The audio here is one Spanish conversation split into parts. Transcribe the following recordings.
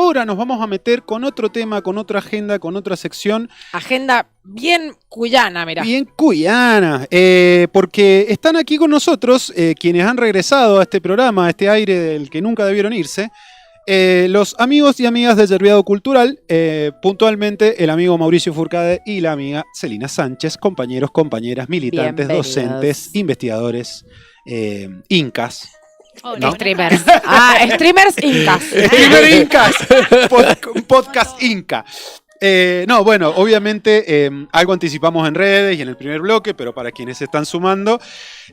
ahora nos vamos a meter con otro tema, con otra agenda, con otra sección. Agenda bien cuyana, mirá. Bien cuyana, porque están aquí con nosotros quienes han regresado a este programa, a este aire del que nunca debieron irse. Los amigos y amigas de Yerbiado Cultural, puntualmente el amigo Mauricio Furcade y la amiga Celina Sánchez, compañeros, compañeras, militantes, docentes, investigadores, incas. ¿No? Streamers. Streamers incas. Streamer incas. Podcast inca. No, bueno, obviamente algo anticipamos en redes y en el primer bloque, pero para quienes se están sumando,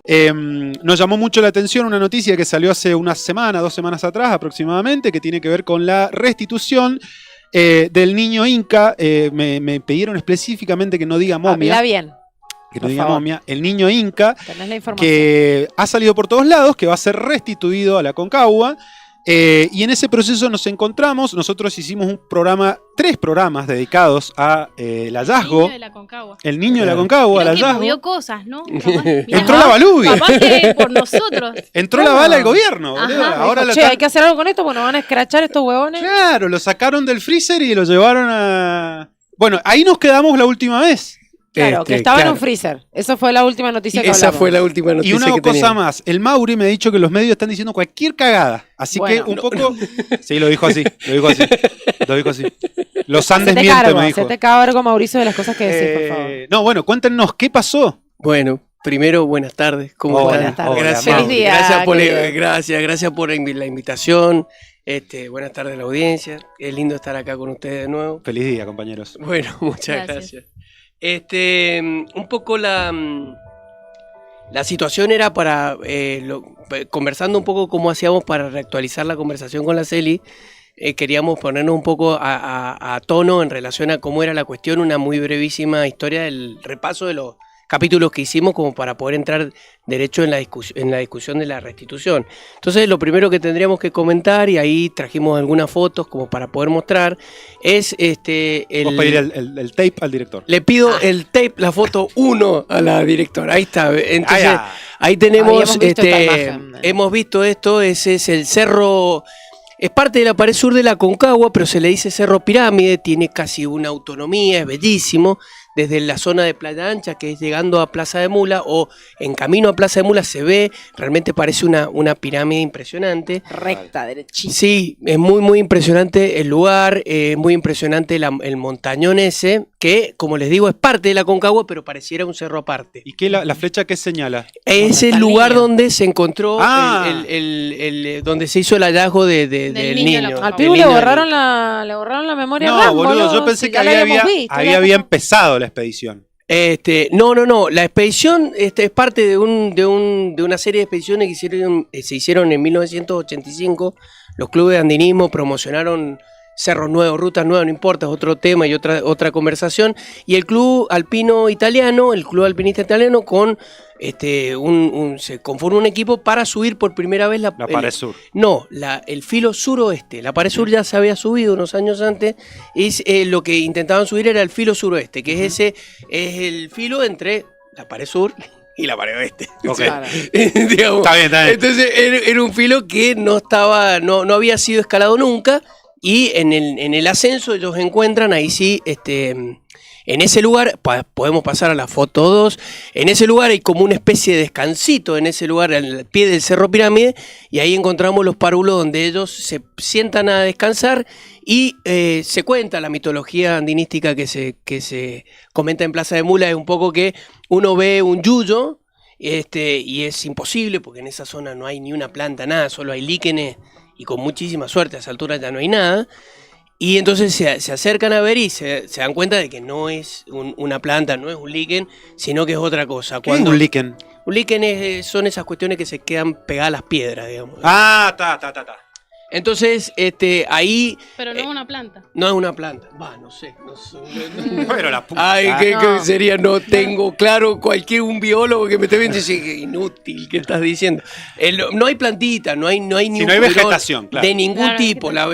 nos llamó mucho la atención una noticia que salió hace una semana, 2 semanas atrás aproximadamente, que tiene que ver con la restitución del niño inca. Me pidieron específicamente que no diga momia. Habla bien. Que no diga momia, el niño inca, tenés la información, que ha salido por todos lados, que va a ser restituido a la Concagua. Y en ese proceso nos encontramos. Nosotros hicimos 3 programas dedicados a el hallazgo. El niño de la Concagua. El niño de la Concagua, el hallazgo. Movió cosas, ¿no? Entró la Balubi. Capaz que por nosotros. Entró la bala del gobierno, boludo. Ahora dijo, hay que hacer algo con esto, bueno, van a escrachar estos huevones. Claro, lo sacaron del freezer y lo llevaron a... Bueno, ahí nos quedamos la última vez. Claro, que estaba en un freezer. Esa fue la última noticia que hablamos. Esa fue la última noticia. Y una cosa más, el Mauri me ha dicho que los medios están diciendo cualquier cagada. Así bueno, que un poco... Sí, lo dijo así. Los Andes mienten, me dijo. Se te cargo, Mauricio, de las cosas que decís, por favor. No, bueno, cuéntenos, ¿qué pasó? Bueno, primero, buenas tardes. ¿Cómo están? Buenas tardes. Gracias, Feliz día. Gracias por la invitación. Buenas tardes a la audiencia. Es lindo estar acá con ustedes de nuevo. Feliz día, compañeros. Bueno, muchas gracias. Un poco la situación era para, conversando un poco cómo hacíamos para reactualizar la conversación con la Celi, queríamos ponernos un poco a tono en relación a cómo era la cuestión, una muy brevísima historia del repaso de los capítulos que hicimos como para poder entrar derecho en la discusión de la restitución. Entonces lo primero que tendríamos que comentar, y ahí trajimos algunas fotos como para poder mostrar, es Vos pedir el tape al director. Le pido el tape, la foto 1 a la directora. Ahí está. Entonces, ahí tenemos, hemos visto esto, ese es el cerro. Es parte de la pared sur de la Concagua, pero se le dice Cerro Pirámide, tiene casi una autonomía, es bellísimo. Desde la zona de Playa Ancha, que es llegando a Plaza de Mula, o en camino a Plaza de Mula, se ve, realmente parece una pirámide impresionante. Recta, derechita. Sí, es muy, muy impresionante el lugar, muy impresionante el montañón ese, que, como les digo, es parte de la Concagua, pero pareciera un cerro aparte. ¿Y qué la flecha qué señala? Es el lugar donde se encontró, donde se hizo el hallazgo del niño. Al pibu le borraron la memoria. No, boludo, yo pensé que había empezado la expedición. No. La expedición es parte de una serie de expediciones que se hicieron en 1985. Los clubes de andinismo promocionaron cerros nuevos, rutas nuevas, no importa, es otro tema y otra conversación. Y el club alpinista italiano con se conforma un equipo para subir por primera vez la pared sur. No, el filo suroeste. La pared sur ya se había subido unos años antes y lo que intentaban subir era el filo suroeste, que es el filo entre la pared sur y la pared oeste. Okay. Claro. Digamos, está bien. Entonces era un filo que no había sido escalado nunca. Y en el ascenso ellos encuentran, ahí sí, en ese lugar, podemos pasar a la foto 2, en ese lugar hay como una especie de descansito, en ese lugar al pie del Cerro Pirámide, y ahí encontramos los párvulos donde ellos se sientan a descansar y se cuenta la mitología andinística que se comenta en Plaza de Mula, es un poco que uno ve un yuyo, y es imposible porque en esa zona no hay ni una planta, nada, solo hay líquenes. Y con muchísima suerte, a esa altura ya no hay nada. Y entonces se acercan a ver y se dan cuenta de que no es una planta, no es un líquen, sino que es otra cosa. ¿Qué es un líquen? Un líquen son esas cuestiones que se quedan pegadas a las piedras, digamos. Está. Entonces, ahí... Pero no es una planta. No es una planta. No sé. Pero la puta. Ay, ¿qué sería? No tengo claro. Un biólogo que me esté viendo dice que inútil, ¿qué estás diciendo? No hay plantita, no hay ni no hay vegetación, claro. De ningún tipo. La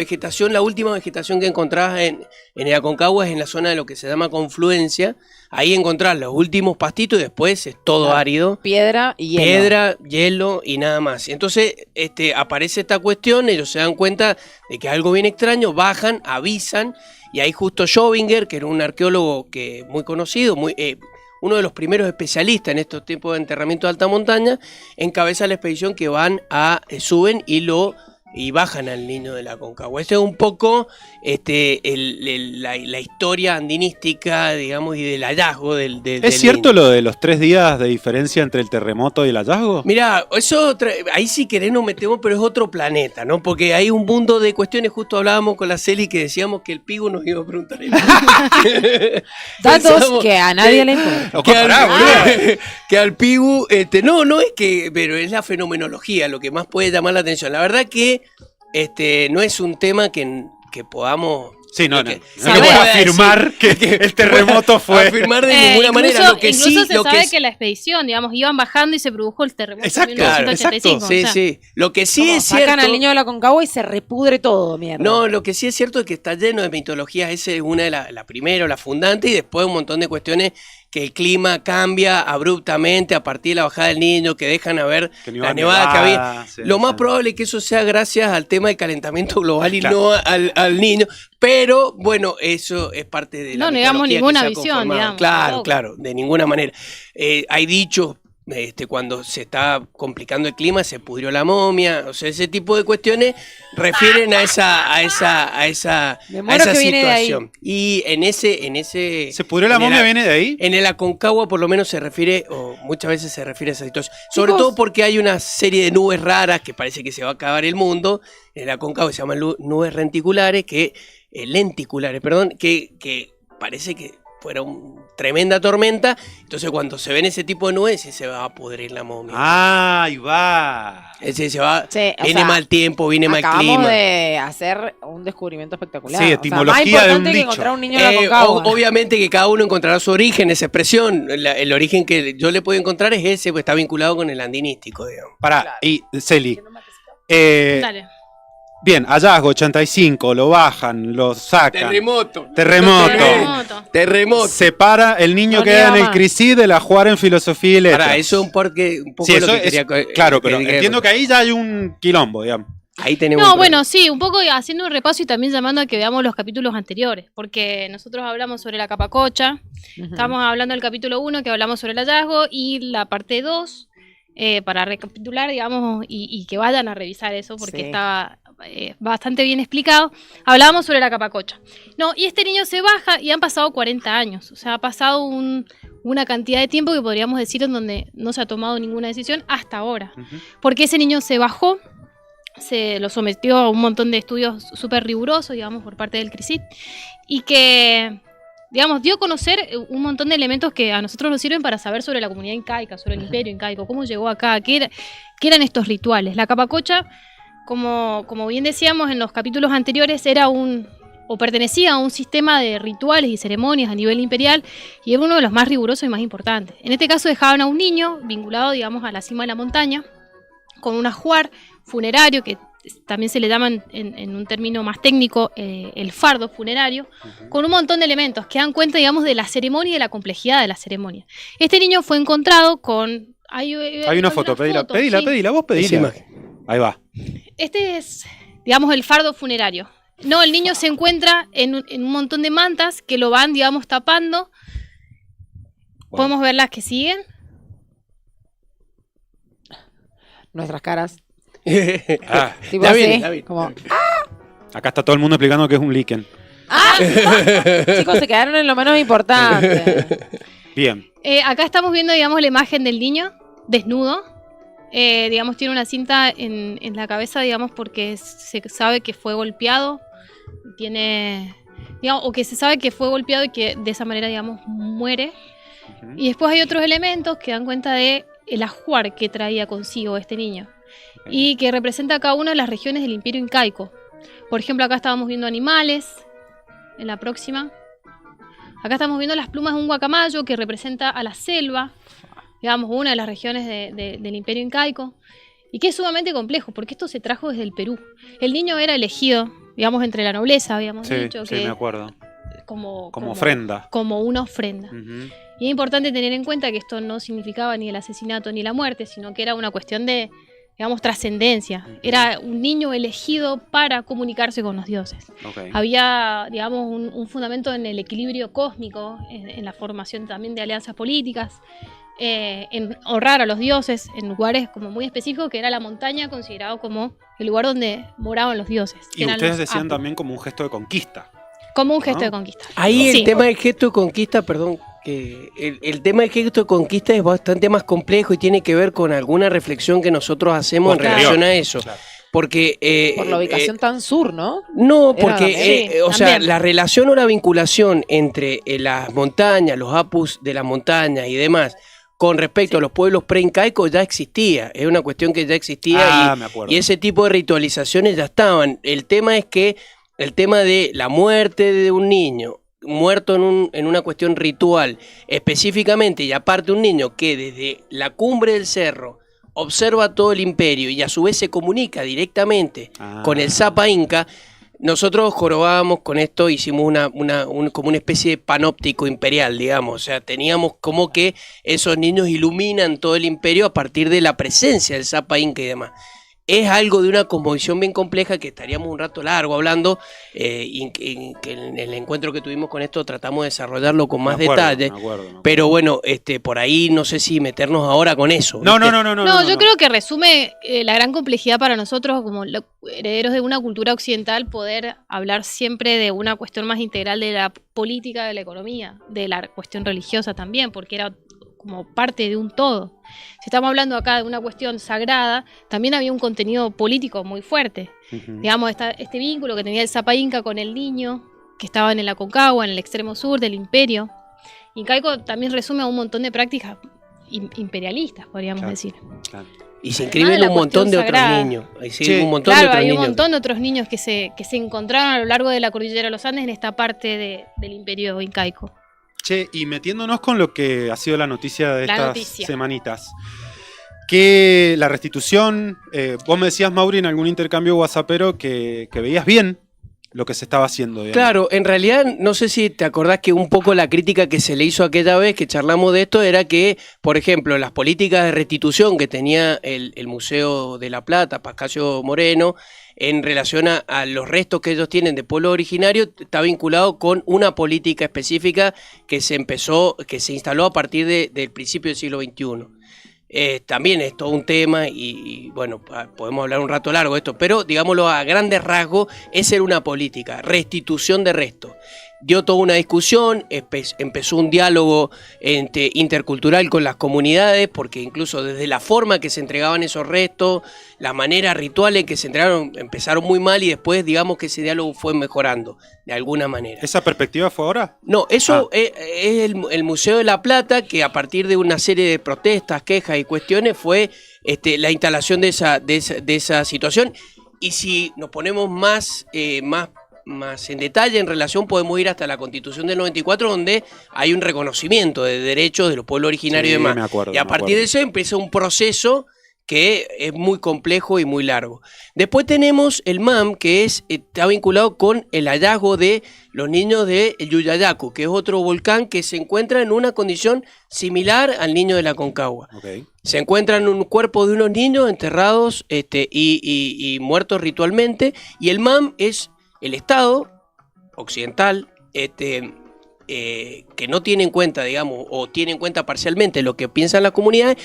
última vegetación que encontrás en el Aconcagua es en la zona de lo que se llama confluencia. Ahí encontrás los últimos pastitos y después es todo árido. Piedra y hielo. Piedra, hielo y nada más. Entonces aparece esta cuestión, ellos se dan dan cuenta de que algo bien extraño, bajan, avisan, y ahí justo Jovinger, que era un arqueólogo muy conocido, uno de los primeros especialistas en estos tipos de enterramiento de alta montaña, encabeza la expedición que suben y bajan al niño de la Aconcagua. Esa es un poco la historia andinística, digamos, y del hallazgo del ¿Es cierto niño. lo de los 3 días de diferencia entre el terremoto y el hallazgo? Mirá, ahí sí querés nos metemos, pero es otro planeta, ¿no? Porque hay un mundo de cuestiones, justo hablábamos con la Celi que decíamos que el Pigu nos iba a preguntar. Datos que a nadie le importan. Que al Pigu, no es que, pero es la fenomenología lo que más puede llamar la atención. La verdad que no es un tema que podamos... Sí, no que puedo afirmar que el terremoto fue... Afirmar de ninguna manera. Lo que incluso sí, se sabe que la expedición, digamos, iban bajando y se produjo el terremoto Exacto, en 1985. claro, Sí, o sea. sí. Lo que sí es cierto... Sacan al niño de la Aconcagua y se repudre todo, mierda. No, lo que sí es cierto es que está lleno de mitologías. Esa es una de la primera, la fundante, y después un montón de cuestiones que el clima cambia abruptamente a partir de la bajada del niño, que dejan a ver Que no iba la a nevada nevar, que había. sí, Lo más sí. probable es que eso sea gracias al tema del calentamiento global y Claro. no al niño. Pero bueno, eso es parte de la No negamos mitología que ninguna se ha visión, conformado. digamos, Claro, tampoco. claro, de ninguna manera. Hay dichos. Cuando se está complicando el clima, se pudrió la momia, o sea, ese tipo de cuestiones refieren a esa Me muero que viene de ahí. situación. Y en ese ¿Se pudrió la en el- momia? ¿Viene de ahí? En el Aconcagua por lo menos se refiere, o muchas veces se refiere a esa situación. Sobre Chicos. todo porque hay una serie de nubes raras que parece que se va a acabar el mundo. En el Aconcagua se llaman nubes lenticulares, que parece que fuera una tremenda tormenta. Entonces cuando se ven ese tipo de nubes, se va a pudrir la momia. Ah, ahí va. Se va, Sí, o viene sea, mal tiempo, viene mal Acabamos clima. de hacer un descubrimiento espectacular. Sí, O sea, etimología más de importante un que dicho. encontrar un niño en la Aconcagua. Obviamente que cada uno encontrará su origen, esa expresión. El origen que yo le puedo encontrar es ese, pues está vinculado con el andinístico, digamos. Pará, y Celi. Dale. Bien, hallazgo 85, lo bajan, lo sacan. Terremoto. Se para, el niño No queda niega en el más. CRISI de la jugar en filosofía y letras. Ahora, eso es un poco Sí, de lo eso que es, quería. claro, pero quería- entiendo que ahí ya hay un quilombo, digamos. Ahí tenemos. No, un bueno, sí, un poco haciendo un repaso y también llamando a que veamos los capítulos anteriores, porque nosotros hablamos sobre la capacocha, Ujú. estamos hablando del capítulo 1 que hablamos sobre el hallazgo y la parte 2, para recapitular, digamos, y que vayan a revisar eso porque Sí. estaba bastante bien explicado. Hablábamos sobre la capacocha. No, y este niño se baja y han pasado 40 años, o sea, ha pasado una cantidad de tiempo que podríamos decir en donde no se ha tomado ninguna decisión hasta ahora, porque ese niño se bajó, se lo sometió a un montón de estudios súper rigurosos, digamos, por parte del CRISIT, y que, digamos, dio a conocer un montón de elementos que a nosotros nos sirven para saber sobre la comunidad incaica, sobre el imperio incaico, cómo llegó acá, qué eran estos rituales. La capacocha, como bien decíamos en los capítulos anteriores, o pertenecía a un sistema de rituales y ceremonias a nivel imperial, y era uno de los más rigurosos y más importantes. En este caso dejaban a un niño vinculado, digamos, a la cima de la montaña, con un ajuar funerario, que también se le llaman en un término más técnico el fardo funerario, con un montón de elementos que dan cuenta, digamos, de la ceremonia y de la complejidad de la ceremonia. Este niño fue encontrado con... Hay una foto, pedila, vos Esa pedila. imagen. Ahí va. Este es, digamos, el fardo funerario. No, el niño se encuentra en un montón de mantas que lo van, digamos, tapando. Podemos ver las que siguen. Nuestras caras. Ah, Tipo Ya así, viene, ya viene. como, acá está todo el mundo explicando que es un líquen. chicos, se quedaron en lo menos importante. Bien. Acá estamos viendo, digamos, la imagen del niño desnudo. Digamos, tiene una cinta en la cabeza, digamos, porque se sabe que fue golpeado. Digamos, o que se sabe que fue golpeado y que de esa manera, digamos, muere. Y después hay otros elementos que dan cuenta de el ajuar que traía consigo este niño y que representa cada una de las regiones del imperio incaico. Por ejemplo, acá estábamos viendo animales, en la próxima. Acá estamos viendo las plumas de un guacamayo que representa a la selva, digamos, una de las regiones del imperio incaico, y que es sumamente complejo, porque esto se trajo desde el Perú. El niño era elegido, digamos, entre la nobleza, habíamos Sí, dicho, sí, que me acuerdo. como ofrenda. Como una ofrenda. Ujú. Y es importante tener en cuenta que esto no significaba ni el asesinato ni la muerte, sino que era una cuestión de, digamos, trascendencia. Era un niño elegido para comunicarse con los dioses. Okay. Había, digamos, un fundamento en el equilibrio cósmico, en la formación también de alianzas políticas, en honrar a los dioses en lugares como muy específicos, que era la montaña considerado como el lugar donde moraban los dioses. Y ustedes decían también como un gesto de conquista. Como un gesto de conquista. Ahí el Sí. tema del gesto de conquista, perdón, que el tema del gesto de conquista es bastante más complejo y tiene que ver con alguna reflexión que nosotros hacemos en relación a eso. Claro. Porque Por la ubicación tan sur, ¿no? no, Era porque también. o sea, también. la relación o la vinculación entre las montañas, los apus de las montañas y demás, con respecto a los pueblos preincaicos ya existía. Es una cuestión que ya existía Me acuerdo. y ese tipo de ritualizaciones ya estaban. El tema es que el tema de la muerte de un niño, muerto en una cuestión ritual, específicamente, y aparte un niño que desde la cumbre del cerro observa todo el imperio y a su vez se comunica directamente con el Zapa Inca. Nosotros jorobábamos con esto, hicimos como una especie de panóptico imperial, digamos. O sea, teníamos como que esos niños iluminan todo el imperio a partir de la presencia del Zapa Inca y demás. Es algo de una cosmovisión bien compleja que estaríamos un rato largo hablando, y que en el encuentro que tuvimos con esto tratamos de desarrollarlo con más detalle. Me acuerdo. Pero bueno, por ahí no sé si meternos ahora con eso. No, ¿viste? No, yo creo que resume la gran complejidad para nosotros como herederos de una cultura occidental poder hablar siempre de una cuestión más integral de la política, de la economía, de la cuestión religiosa también, porque era como parte de un todo. Si estamos hablando acá de una cuestión sagrada, también había un contenido político muy fuerte. Digamos, este vínculo que tenía el Zapa Inca con el niño, que estaba en el Aconcagua, en el extremo sur del imperio. Incaico también resume a un montón de prácticas imperialistas, podríamos decir. Claro. Y se Además inscriben de la un montón de cuestión otros sagrada. niños. Ahí sí, Sí. un montón de Claro, otros hay un niños. montón de otros niños que se encontraron a lo largo de la cordillera de los Andes en esta parte del imperio incaico. Che, y metiéndonos con lo que ha sido la noticia de La estas noticia. semanitas. Que la restitución, vos me decías, Mauri, en algún intercambio whatsappero que veías bien lo que se estaba haciendo. Digamos. Claro, en realidad, no sé si te acordás que un poco la crítica que se le hizo aquella vez que charlamos de esto era que, por ejemplo, las políticas de restitución que tenía el Museo de la Plata, Pascasio Moreno, en relación a los restos que ellos tienen de pueblo originario, está vinculado con una política específica que se instaló a partir del principio del siglo XXI. También es todo un tema y bueno, podemos hablar un rato largo de esto, pero digámoslo a grandes rasgos, esa era una política, restitución de restos. Dio toda una discusión, empezó un diálogo intercultural con las comunidades, porque incluso desde la forma que se entregaban esos restos, la manera ritual en que se entregaron, empezaron muy mal y después digamos que ese diálogo fue mejorando de alguna manera. ¿Esa perspectiva fue ahora? No, eso es el Museo de la Plata, que a partir de una serie de protestas, quejas y cuestiones fue la instalación de esa situación. Y si nos ponemos más en detalle en relación, podemos ir hasta la Constitución del 94, donde hay un reconocimiento de derechos de los pueblos originarios y demás. Me acuerdo, y a partir de eso empieza un proceso que es muy complejo y muy largo. Después tenemos el MAM, que está vinculado con el hallazgo de los niños de Yuyayacu, que es otro volcán que se encuentra en una condición similar al niño de la Aconcagua. Okay. Se encuentran un cuerpo de unos niños enterrados y muertos ritualmente, y el MAM es el Estado occidental que no tiene en cuenta, digamos, o tiene en cuenta parcialmente lo que piensan las comunidades,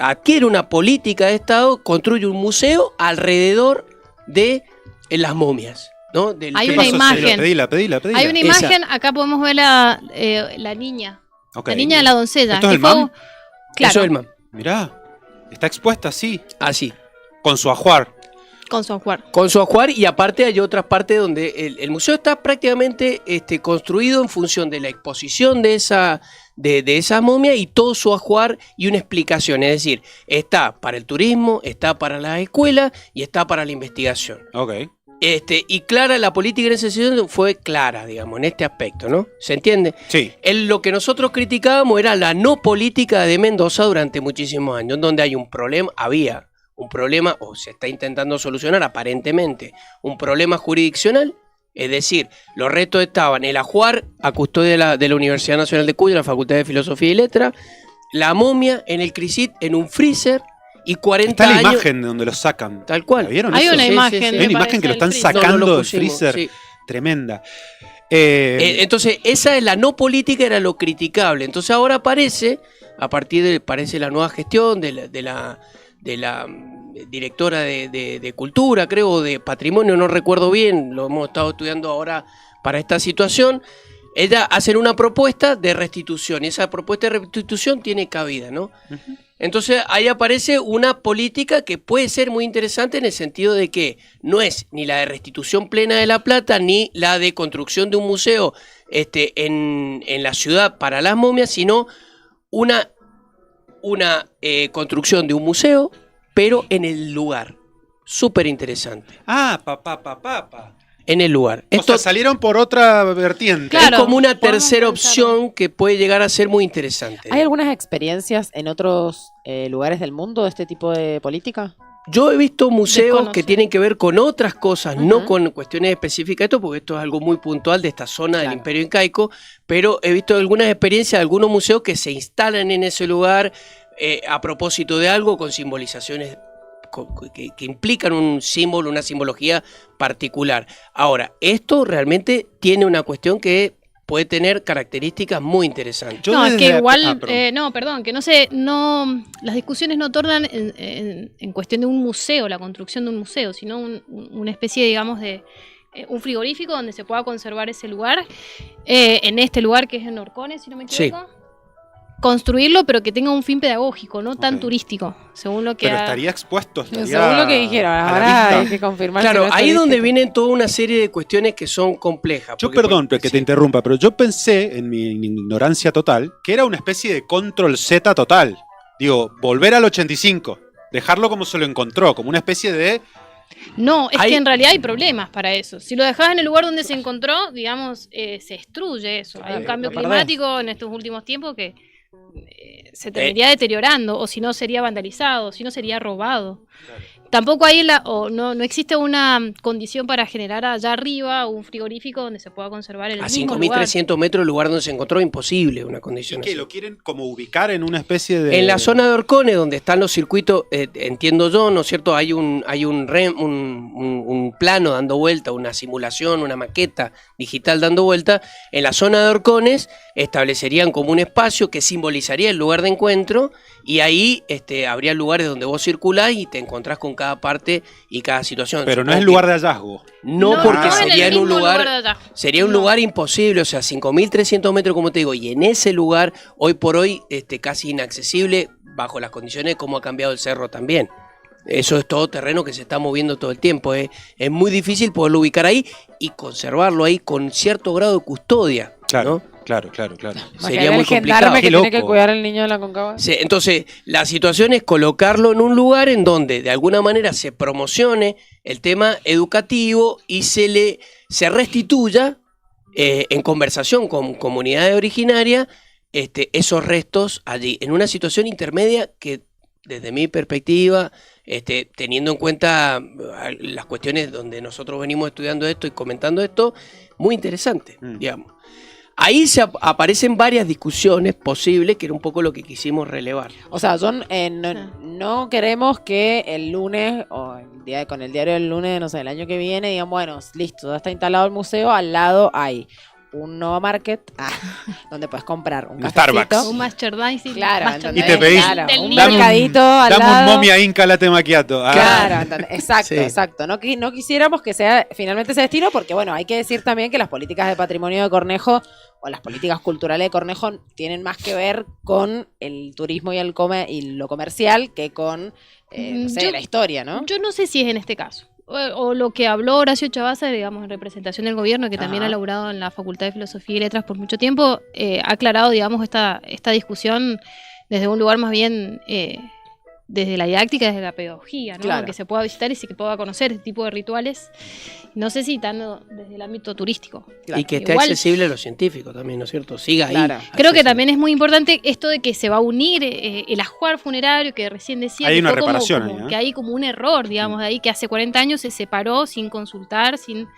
adquiere una política de Estado, construye un museo alrededor de las momias, ¿no? Hay una imagen. Pedila. Hay una imagen, acá podemos ver la niña. Okay. La niña de la doncella. ¿Esto es el MAM? Claro, Eso es el MAM. Mirá, está expuesta así, Así. con su ajuar. con su ajuar. Con su ajuar, y aparte hay otras partes donde el museo está prácticamente construido en función de la exposición de esa momia y todo su ajuar y una explicación. Es decir, está para el turismo, está para las escuelas y está para la investigación. Ok. Y clara, la política en ese sentido fue clara, digamos, en este aspecto, ¿no? ¿Se entiende? Sí. Lo que nosotros criticábamos era la no política de Mendoza durante muchísimos años, donde había un problema, o se está intentando solucionar aparentemente, un problema jurisdiccional, es decir, los restos estaban el ajuar a custodia de la Universidad Nacional de Cuyo, la Facultad de Filosofía y Letras, la momia en el CRISIT en un freezer, y 40 Está la años... imagen de donde lo sacan. Tal cual. ¿La vieron Hay eso? una imagen. Hay una imagen que lo están sacando del freezer. Sí. Tremenda. Entonces, esa es la no política, era lo criticable. Entonces ahora aparece, a partir de parece la nueva gestión de la directora de Cultura, creo, o de Patrimonio, no recuerdo bien, lo hemos estado estudiando ahora para esta situación. Ella hace una propuesta de restitución, y esa propuesta de restitución tiene cabida, ¿no? Uh-huh. Entonces ahí aparece una política que puede ser muy interesante en el sentido de que no es ni la de restitución plena de la plata, ni la de construcción de un museo en la ciudad para las momias, sino una construcción de un museo, pero en el lugar. Súper interesante. En el lugar. O sea, salieron por otra vertiente. Claro, es como una tercera opción que puede llegar a ser muy interesante. ¿Hay algunas experiencias en otros lugares del mundo de este tipo de política? Yo he visto museos que tienen que ver con otras cosas, no con cuestiones específicas de esto, porque esto es algo muy puntual de esta zona del Imperio Incaico, pero he visto algunas experiencias de algunos museos que se instalan en ese lugar a propósito de algo, con simbolizaciones que implican un símbolo, una simbología particular. Ahora, esto realmente tiene una cuestión que puede tener características muy interesantes. Es que igual, que las discusiones no tornan en cuestión de un museo, la construcción de un museo, sino una especie, digamos, de un frigorífico donde se pueda conservar ese lugar, en este lugar que es en Orcones, si no me equivoco. Sí. Construirlo, pero que tenga un fin pedagógico, no tan turístico, según lo que... Pero estaría expuesto, según lo que dijeron, ahora hay que confirmar. Claro, ahí es donde vienen toda una serie de cuestiones que son complejas. Yo perdón que te interrumpa, pero yo pensé, en mi ignorancia total, que era una especie de control Z total. Digo, volver al 85, dejarlo como se lo encontró, como una especie de... No, es que en realidad hay problemas para eso. Si lo dejás en el lugar donde se encontró, digamos, se destruye eso. Hay un cambio climático en estos últimos tiempos que... se terminaría deteriorando, o si no sería vandalizado, o si no sería robado. Claro. Tampoco hay no existe una condición para generar allá arriba un frigorífico donde se pueda conservar el mismo lugar. A 5.300 metros el lugar donde se encontró, imposible una condición así. ¿Y qué, lo quieren como ubicar en una especie de...? En la zona de Orcones, donde están los circuitos, entiendo yo, ¿no es cierto? Hay un plano dando vuelta, una simulación, una maqueta digital dando vuelta. En la zona de Orcones establecerían como un espacio que simbolizaría el lugar de encuentro, y ahí habría lugares donde vos circulás y te encontrás con cada parte y cada situación. Pero no es el lugar de hallazgo. No, porque sería en un lugar lugar imposible, o sea, 5.300 metros, como te digo, y en ese lugar, hoy por hoy, casi inaccesible, bajo las condiciones de cómo ha cambiado el cerro también. Eso es todo terreno que se está moviendo todo el tiempo. Es muy difícil poderlo ubicar ahí y conservarlo ahí con cierto grado de custodia. Claro. ¿no? Claro. Sería muy complicado. Que tiene que cuidar al niño de la Concagua. Sí, entonces, la situación es colocarlo en un lugar en donde de alguna manera se promocione el tema educativo y se restituya en conversación con comunidades originarias esos restos allí, en una situación intermedia que, desde mi perspectiva, teniendo en cuenta las cuestiones donde nosotros venimos estudiando esto y comentando esto, muy interesante, digamos. Ahí aparecen varias discusiones posibles, que era un poco lo que quisimos relevar. O sea, no queremos que el lunes, o con el diario del lunes, no sé, el año que viene, digan, bueno, listo, ya está instalado el museo, al lado hay un Nova Market, donde puedes comprar un Starbucks, un merchandising, claro, y te pedís un mercadito al lado, dame un momia inca latte macchiato. Claro, exacto. No quisiéramos que finalmente ese destino, porque bueno, hay que decir también que las políticas de patrimonio de Cornejo o las políticas culturales de Cornejo tienen más que ver con el turismo y lo comercial que con la historia, ¿no? Yo no sé si es en este caso. O lo que habló Horacio Chavazza, digamos, en representación del gobierno, que también ha laburado en la Facultad de Filosofía y Letras por mucho tiempo, ha aclarado, digamos, esta discusión desde un lugar más bien desde la didáctica, desde la pedagogía, ¿no? Claro. Que se pueda visitar y se pueda conocer este tipo de rituales. No sé si tanto desde el ámbito turístico. Claro. Y que esté accesible a los científicos también, ¿no es cierto? Siga ahí. Creo que también es muy importante esto de que se va a unir el ajuar funerario, que recién decía. Hay una reparación ahí, que hay como un error, digamos, de ahí que hace 40 años se separó sin consultar, sin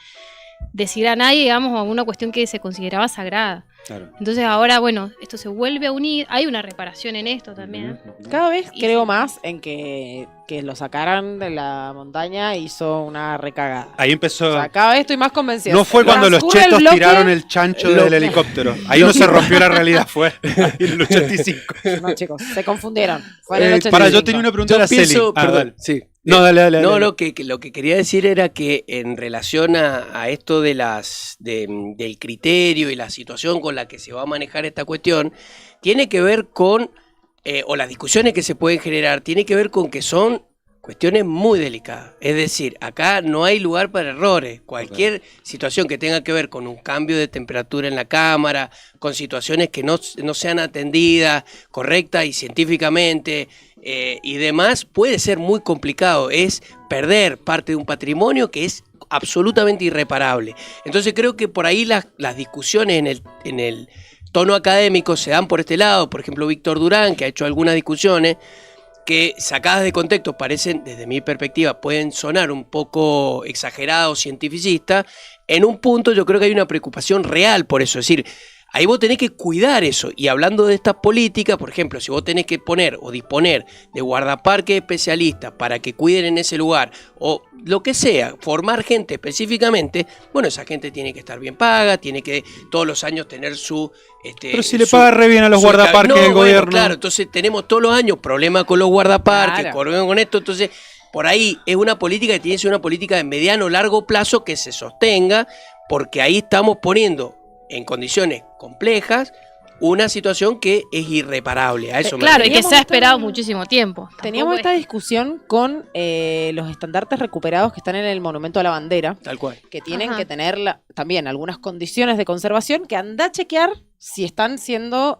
decir a nadie, digamos, a una cuestión que se consideraba sagrada. Claro. Entonces ahora, bueno, esto se vuelve a unir, hay una reparación en esto también. Cada vez creo más en que lo sacaran de la montaña hizo una recagada. Ahí empezó. O sea, cada vez estoy más convencida. No fue cuando los Transcurre el chetos bloque, tiraron el chancho del helicóptero. Ahí no se rompió la realidad, fue ahí en el 85. No, chicos, se confundieron. Fue en el 85. Para, yo tenía una pregunta de la Celi. Perdón, Dale. sí. No, dale. No, lo que quería decir era que en relación a esto de del criterio y la situación con la que se va a manejar esta cuestión, tiene que ver con, o las discusiones que se pueden generar, tiene que ver con que son cuestiones muy delicadas. Es decir, acá no hay lugar para errores. Cualquier situación que tenga que ver con un cambio de temperatura en la cámara, con situaciones que no sean atendidas correcta y científicamente y demás, puede ser muy complicado. Es perder parte de un patrimonio que es absolutamente irreparable. Entonces creo que por ahí las discusiones en el tono académico se dan por este lado. Por ejemplo, Víctor Durán, que ha hecho algunas discusiones que sacadas de contexto parecen, desde mi perspectiva, pueden sonar un poco exageradas o cientificistas. En un punto yo creo que hay una preocupación real por eso. Es decir, ahí vos tenés que cuidar eso. Y hablando de estas políticas, por ejemplo, si vos tenés que poner o disponer de guardaparques especialistas para que cuiden en ese lugar, o lo que sea, formar gente específicamente, bueno, esa gente tiene que estar bien paga, tiene que todos los años tener su... Pero si le paga re bien a los guardaparques del gobierno. Claro, entonces tenemos todos los años problemas con los guardaparques, problemas con esto, entonces... Por ahí es una política que tiene que ser una política de mediano o largo plazo que se sostenga, porque ahí estamos poniendo en condiciones complejas una situación que es irreparable. A eso claro, y que se ha esperado muchísimo tiempo. Teníamos esta discusión con los estandartes recuperados que están en el Monumento a la Bandera. Tal cual. Que tienen que tener también algunas condiciones de conservación que anda a chequear si están siendo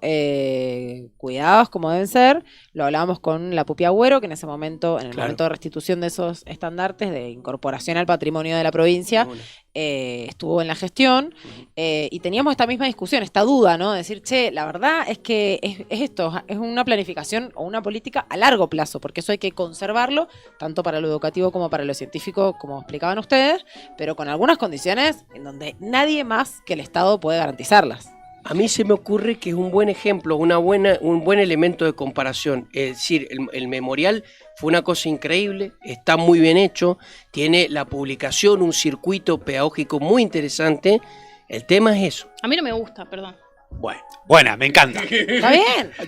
cuidados como deben ser. Lo hablábamos con la Pupi Agüero, que en ese momento, en el momento de restitución de esos estandartes, de incorporación al patrimonio de la provincia, estuvo en la gestión, y teníamos esta misma discusión, esta duda, ¿no? De decir, che, la verdad es que es esto, es una planificación o una política a largo plazo, porque eso hay que conservarlo, tanto para lo educativo como para lo científico, como explicaban ustedes, pero con algunas condiciones en donde nadie más que el Estado puede garantizarlas. A mí se me ocurre que es un buen ejemplo, un buen elemento de comparación. Es decir, el memorial fue una cosa increíble, está muy bien hecho, tiene la publicación, un circuito pedagógico muy interesante. El tema es eso. A mí no me gusta, perdón. Bueno, buena, me encanta. ¿Está bien? A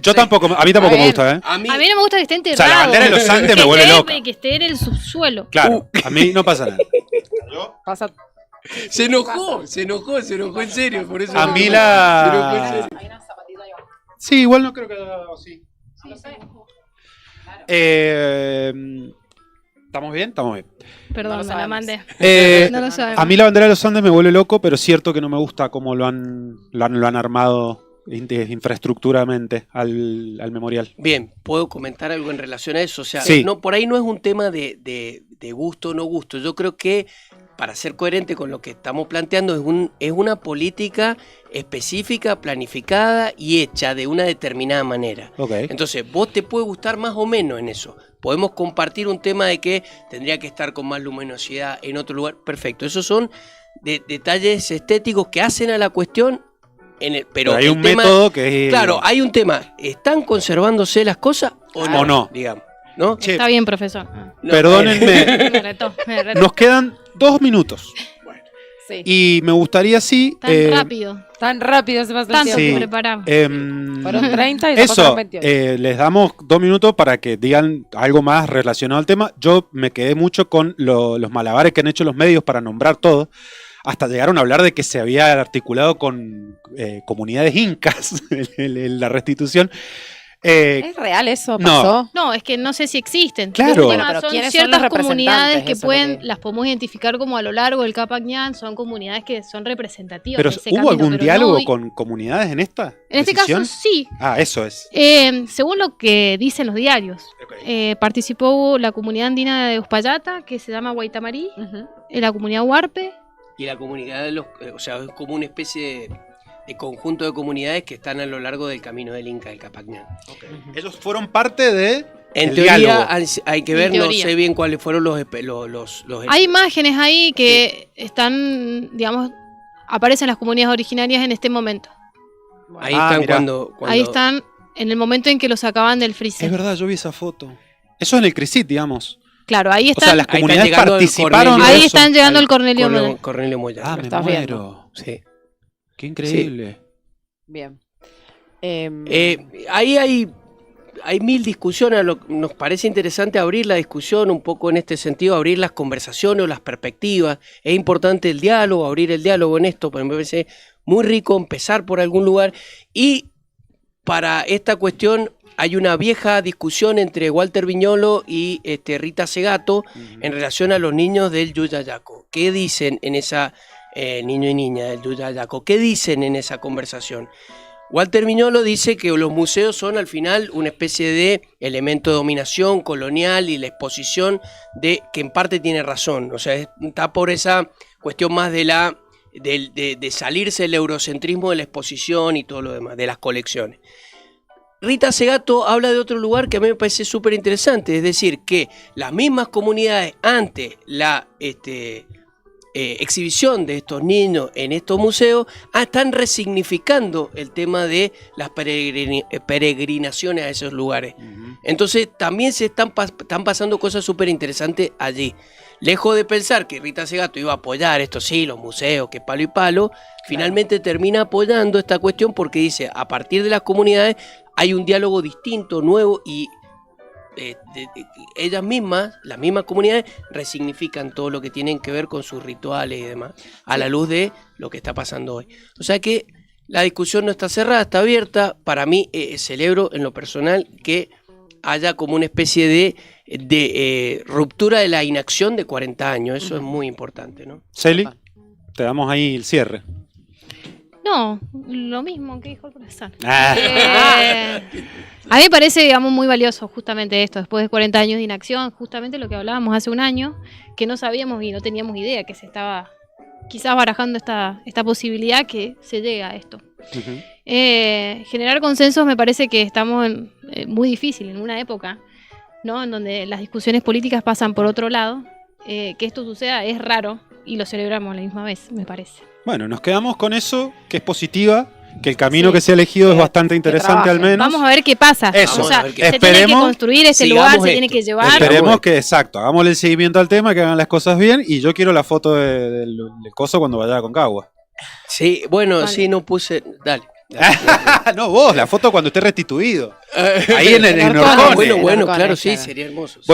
mí tampoco me gusta, ¿eh? A mí no me gusta que esté enterrado. O sea, la bandera de los Andes me vuelve loca. Que esté en el subsuelo. Claro, a mí no pasa nada. Pasa. Se enojó en serio, por eso. A mí la... Sí, igual no creo que... Sí. ¿Estamos bien? Estamos bien. Perdón, No lo me la mandé. No lo sabemos. A mí la bandera de los Andes me vuelve loco, pero es cierto que no me gusta cómo lo han armado infraestructuramente al memorial. Bien, ¿puedo comentar algo en relación a eso? O sea, sí. no, por ahí no es un tema de gusto o no gusto. Yo creo que, para ser coherente con lo que estamos planteando, es una política específica, planificada y hecha de una determinada manera. Okay. Entonces, vos te puede gustar más o menos en eso. Podemos compartir un tema de que tendría que estar con más luminosidad en otro lugar. Perfecto. Esos son detalles estéticos que hacen a la cuestión. Pero hay un método que es... Claro, hay un tema. ¿Están conservándose las cosas o no? Digamos, ¿no? Che, Está bien, profesor. No, perdónenme, Me retó. nos quedan 2 minutos. Sí. Y me gustaría, sí... Tan rápido se pasa el Tanto tiempo. que preparamos. Fueron 30 y se Eso, pasaron 28. les damos 2 minutos para que digan algo más relacionado al tema. Yo me quedé mucho con los malabares que han hecho los medios para nombrar todo. Hasta llegaron a hablar de que se había articulado con comunidades incas en la restitución. ¿Es real eso? ¿Pasó? No, es que no sé si existen. Claro. Bueno, Pero son ¿quiénes son ciertas los comunidades representantes? que Eso pueden, es lo que- las podemos identificar como a lo largo del Capac Ñan, son comunidades que son representativas Pero de ese ¿hubo camino, algún pero diálogo no- con comunidades en esta? En este decisión? caso sí. Ah, eso es. Según lo que dicen los diarios, participó la comunidad andina de Uspallata, que se llama Guaitamarí, Ujú. la comunidad Huarpe. Y la comunidad de o sea, es como una especie de conjunto de comunidades que están a lo largo del camino del Inca del Capac Ñan. Ellos fueron parte de En El teoría diálogo. hay que ver, En no teoría. sé bien cuáles fueron los Hay imágenes ahí que están, digamos, aparecen las comunidades originarias en este momento. Ahí están mirá. cuando... Ahí están en el momento en que los sacaban del freezer. Es verdad, yo vi esa foto. Eso en el CRISIT, digamos. Claro, ahí O están. sea, las Ahí comunidades están llegando el participaron Cornelio. de Ahí eso. están llegando el Cornelio Moya. Cornelio Moya. Ah, Lo me estás muero. Sí. Qué increíble. Bien. Ahí hay mil discusiones. Nos parece interesante abrir la discusión un poco en este sentido, abrir las conversaciones o las perspectivas. Es importante el diálogo, abrir el diálogo en esto, pero me parece muy rico empezar por algún lugar. Y para esta cuestión hay una vieja discusión entre Walter Viñolo y Rita Segato en relación a los niños del Yuyayaco. ¿Qué dicen en esa, niño y niña del Yuyayaco? ¿Qué dicen en esa conversación? Walter Viñolo dice que los museos son al final una especie de elemento de dominación colonial y la exposición de que en parte tiene razón. O sea, está por esa cuestión más de salirse del eurocentrismo de la exposición y todo lo demás, de las colecciones. Rita Segato habla de otro lugar que a mí me parece súper interesante, es decir, que las mismas comunidades ante la exhibición de estos niños en estos museos están resignificando el tema de las peregrinaciones a esos lugares. Entonces también se están pasando cosas súper interesantes allí. Lejos de pensar que Rita Segato iba a apoyar esto, sí, los museos, que palo y palo, finalmente termina apoyando esta cuestión porque dice, a partir de las comunidades hay un diálogo distinto, nuevo y ellas mismas, las mismas comunidades, resignifican todo lo que tienen que ver con sus rituales y demás, a la luz de lo que está pasando hoy. O sea que la discusión no está cerrada, está abierta. Para mí celebro en lo personal que haya como una especie de ruptura de la inacción de 40 años. Eso es muy importante, ¿no? Celi, te damos ahí el cierre. No, lo mismo que dijo el profesor. Ah. A mí me parece, digamos, muy valioso justamente esto, después de 40 años de inacción, justamente lo que hablábamos hace un año, que no sabíamos y no teníamos idea que se estaba quizás barajando esta posibilidad que se llega a esto. Generar consensos me parece que estamos muy difícil en una época, ¿no?, en donde las discusiones políticas pasan por otro lado. Que esto suceda es raro y lo celebramos a la misma vez, me parece. Bueno, nos quedamos con eso, que es positiva, que el camino que se ha elegido es bastante interesante al menos. Vamos a ver qué pasa. Eso. O sea, Vamos a ver se tiene que construir este lugar, se tiene que llevar. Esperemos que, exacto, hagámosle el seguimiento al tema, que hagan las cosas bien, y yo quiero la foto del coso cuando vaya a Aconcagua. Sí, bueno, Vale. sí, no puse... Dale. No, vos, la foto cuando esté restituido. Ahí en Orcones. Orcones. Bueno, Orcones, claro, sí, claro. sería hermoso. Bueno,